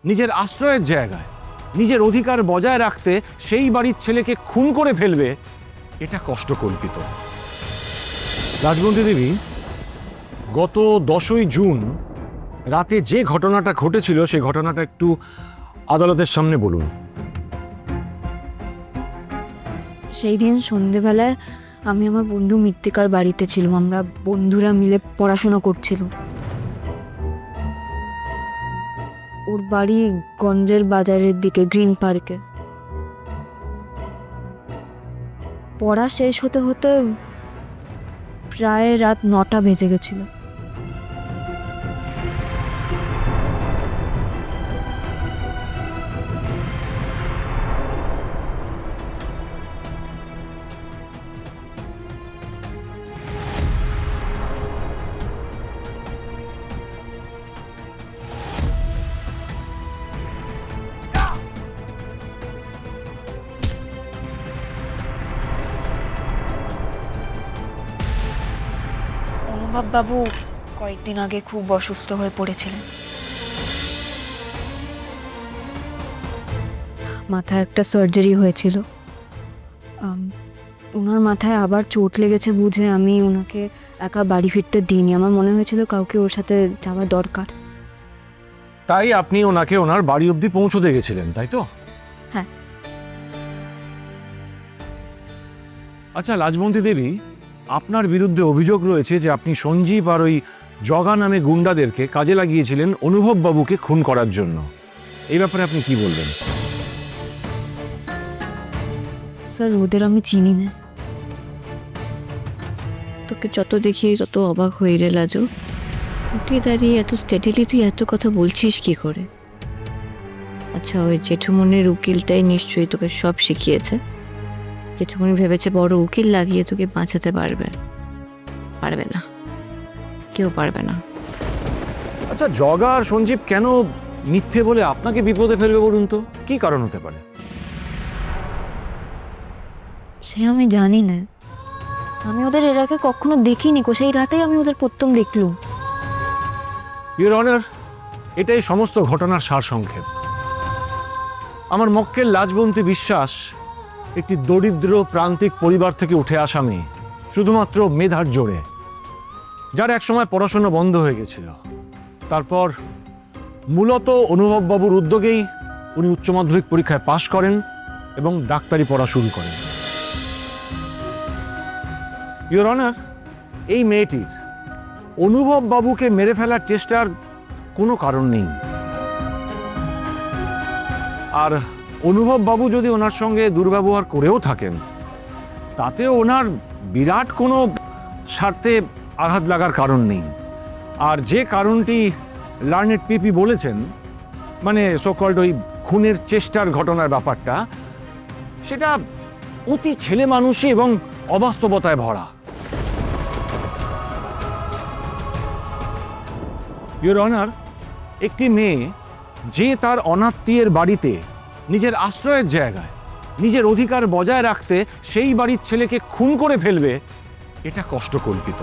নিজের আশ্রয়ের জায়গায় নিজের অধিকার বজায় রাখতে সেই বাড়ির ছেলেকে খুন করে ফেলবে, এটা কষ্টকল্পিত। রাজবন্তী দেবী, গত 10ই জুন রাতে যে ঘটনাটা ঘটেছিল সেই ঘটনাটা একটু আদালতের সামনে বলুন। সেই দিন সন্ধেবেলায় আমি আমার বন্ধু মৃত্তিকার বাড়িতে ছিলাম। আমরা বন্ধুরা মিলে পড়াশোনা করছিলাম। ওর বাড়ি গঞ্জের বাজারের দিকে, গ্রিন পার্কে। পড়া শেষ হতে হতে প্রায় রাত 9টা বেজে গেছিল। অনুভববাবু কয়েকদিন আগে খুব অসুস্থ হয়ে পড়েছিলেন। মাথায় একটা সার্জারি হয়েছিল। ওনার মাথায় আবার চোট লেগেছে বুঝে আমি ওনাকে একা বাড়ি ফিরতে দিইনি। আমার মনে হয়েছিল কাউকে ওর সাথে যাওয়া দরকার। তাই আপনি ওনাকে ওনার বাড়ি অবধি পৌঁছতে গেছিলেন, তাই তো? হ্যাঁ। আচ্ছা রাজবন্তী দেবী, আপনার বিরুদ্ধে অভিযোগ রয়েছে যে আপনি সঞ্জীব আর ওই জগা নামে গুন্ডাদেরকে কাজে লাগিয়েছিলেন অনুভব বাবুকে খুন করার জন্য। এই ব্যাপারে আপনি কি বলবেন? স্যার, ওদের আমি চিনি না। তোকে যত দেখি তত অবাক হয়ে রে লাজু। উঠে দাঁড়িয়ে এত স্টেডিলি তুই এত কথা বলছিস কি করে? আচ্ছা, ওই জেঠুমনির উকিলটাই নিশ্চয়ই তোকে সব শিখিয়েছে। জেঠুমনি ভেবেছে বড় উকিল লাগিয়ে তোকে বাঁচাতে পারবে। পারবে না, কেউ পারবে না। আচ্ছা, জগা আর সঞ্জীব কেন মিথ্যে বলে আপনাকে বিপদে ফেলবে বলুন তো? কি কারণ হতে পারে? সে আমি জানি না। আমি ওদের এর আগে কখনো দেখিনি। সেই রাতেই আমি ওদের প্রথম দেখলুম। ইউর অনার, এটাই সমস্ত ঘটনার সারসংক্ষেপ। আমার মক্কেল লাজবন্তী বিশ্বাস একটি দরিদ্র প্রান্তিক পরিবার থেকে উঠে আসা মেয়ে, শুধুমাত্র মেধার জোরে, যার একসময় পড়াশোনা বন্ধ হয়ে গেছিল। তারপর মূলত অনুভববাবুর উদ্যোগেই উনি উচ্চ মাধ্যমিক পরীক্ষায় পাশ করেন এবং ডাক্তারি পড়া শুরু করেন। ইউর অনার, এই মেয়েটির অনুভব বাবুকে মেরে ফেলার চেষ্টার কোনো কারণ নেই। আর অনুভব বাবু যদি ওনার সঙ্গে দুর্ব্যবহার করেও থাকেন, তাতেও ওনার বিরাট কোনো স্বার্থে আঘাত লাগার কারণ নেই। আর যে কারণটি লার্নেড পিপি বলেছেন, মানে সোকল্ড ওই খুনের চেষ্টার ঘটনার ব্যাপারটা, সেটা অতি ছেলে মানুষই এবং অবাস্তবতায় ভরা। ইউর অনার, একটি মেয়ে যে তার অনাত্মীয়ের বাড়িতে নিজের আশ্রয়ের জায়গায় নিজের অধিকার বজায় রাখতে সেই বাড়ির ছেলেকে খুন করে ফেলবে, এটা কষ্টকল্পিত।